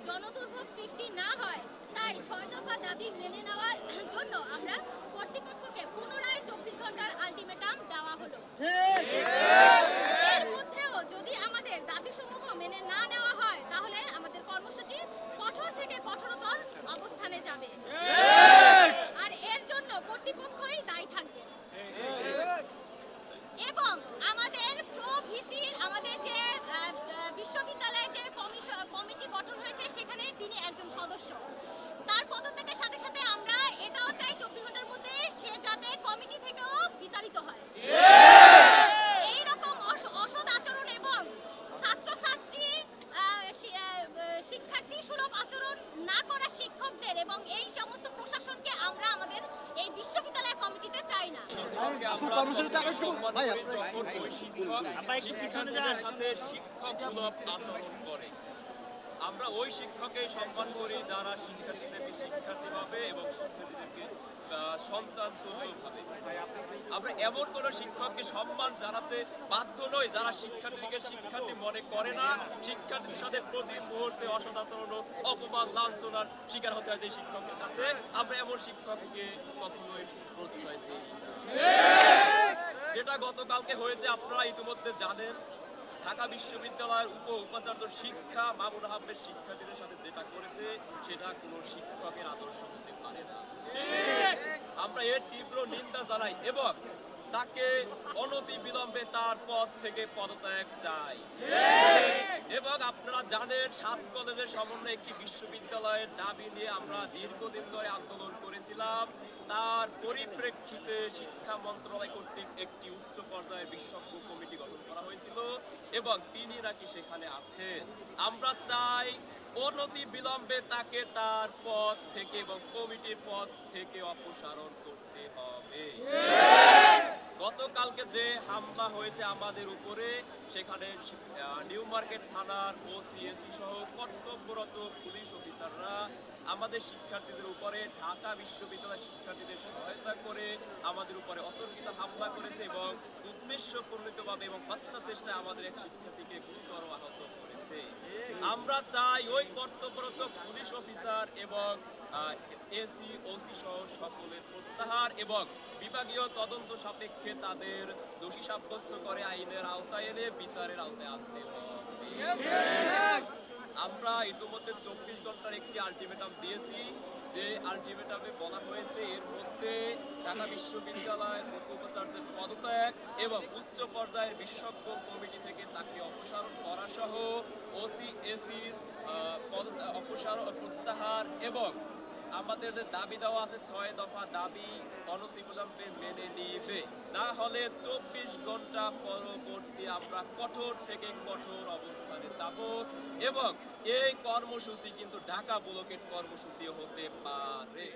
জনদুর্ভোগ সৃষ্টি না হয়, তাই ৬ দফা দাবি মেনে নেওয়ার জন্য আমরা কর্তৃপক্ষকে পুনরায় ২৪ ঘন্টার আলটিমেটাম দেওয়া হলো। এর মধ্যেও যদি আমাদের দাবিসমূহ মেনে না নেওয়া হয়, তাহলে আমাদের কর্মসূচি কঠোর থেকে কঠোরতর অবস্থানে যাবে, আর এর জন্য কর্তৃপক্ষই দায়ী থাকবে। এবং আমাদের আমাদের যে বিশ্ববিদ্যালয়ে যে কমিটি গঠন হয়েছে, সেখানে তিনি একজন সদস্য। তার পদত্যাগের সাথে সাথে আমরা এটাও চাই ২৪ ঘন্টার মধ্যে সে যাতে কমিটি থেকেও বিতাড়িত হয়। এইরকম অসৎ আচরণ এবং ছাত্রছাত্রী শিক্ষার্থী সুলভ আচরণ না করা শিক্ষকদের এবং এই সমস্ত প্রশাসনকে আমরা আমাদের এই বিশ্ববিদ্যালয় কমিটিতে চাই না। আমরা ওই শিক্ষককেই সম্মান করি যারা শিক্ষার্থীদেরকে শিক্ষার্থী ভাবে এবং শিক্ষার্থীদেরকে সন্তান তুল্য ভাবে। আমরা এমন কোন শিক্ষককে সম্মান জানাতে বাধ্য নই যারা শিক্ষার্থীকে শিক্ষার্থী মনে করে না, শিক্ষার্থীদের সাথে প্রতি মুহূর্তে অসদাচরণ ও অপমান লাঞ্ছনার শিকার হতে হয় যে শিক্ষকের কাছে। আমরা এমন শিক্ষককে কখনোই প্রশ্রয় দিই না। যেটা গতকালকে হয়েছে আপনারা ইতিমধ্যে জানেন, ঢাকা বিশ্ববিদ্যালয়ের উপাচার্য শিক্ষা মামুন আহমেদ শিক্ষার্থীদের সাথে যেটা করেছে সেটা কোনো শিক্ষকের আদর্শ হতে পারে না। আমরা এর তীব্র নিন্দা জানাই এবং তাকে অনতি বিলম্বে তার পদ থেকে পদত্যাগ চাই। এবং আপনারা জানেন ৭ কলেজের সমন্বয়ে একটি বিশ্ববিদ্যালয়ের দাবি নিয়ে আমরা দীর্ঘদিন ধরে আন্দোলন করেছিলাম। তার পরিপ্রেক্ষিতে শিক্ষা মন্ত্রণালয় কর্তৃক একটি উচ্চ পর্যায়ের বিশেষজ্ঞ কমিটি গঠন করা হয়েছিল এবং তিনি নাকি সেখানে আছেন। আমরা চাই অনতি বিলম্বে তাকে তার পদ থেকে এবং কমিটির পদ থেকে অপসারণ করতে হবে। গতকালকে যে হামলা হয়েছে আমাদের উপরে, সেখানে নিউ মার্কেট থানার ওসিএসি সহ কর্তব্যরত পুলিশ অফিসাররা আমাদের শিক্ষার্থীদের উপরে ঢাকা বিশ্ববিদ্যালয়ের শিক্ষার্থীদের সহায়তা করে আমাদের উপরে অতর্কিত হামলা করেছে এবং উদ্দেশ্যপ্রণীতভাবে এবং হত্যা চেষ্টায় আমাদের এক শিক্ষার্থীকে গুরুতর আহত করেছে। আমরা চাই ওই কর্তব্যরত পুলিশ অফিসার এবং এসি ওসি সহ সকলের প্রত্যাহার এবং বিভাগীয় তদন্ত সাপেক্ষে তাদের দোষী সাব্যস্ত করে আইনের আওতায় এনে বিচারের আওতায় আনতে হবে। আমরা ইতিমধ্যে ২৪ ঘন্টার একটি আলটিমেটাম দিয়েছি, যে আলটিমেটামে বলা হয়েছে এর মধ্যে ঢাকা বিশ্ববিদ্যালয়ের উপাচার্যের পদত্যাগ এবং উচ্চ পর্যায়ের বিশেষজ্ঞ কমিটি থেকে তাকে অপসারণ করা সহ ওসি এসির অপসারণ প্রত্যাহার এবং আমাদের যে দাবি দেওয়া আছে ৬ দফা দাবি অনতিবিলম্বে মেনে নিবে, না হলে ২৪ ঘন্টা পরবর্তী আমরা কঠোর থেকে কঠোর অবস্থানে যাব এবং এই কর্মসূচি কিন্তু ঢাকা ব্লকের কর্মসূচি হতে পারে।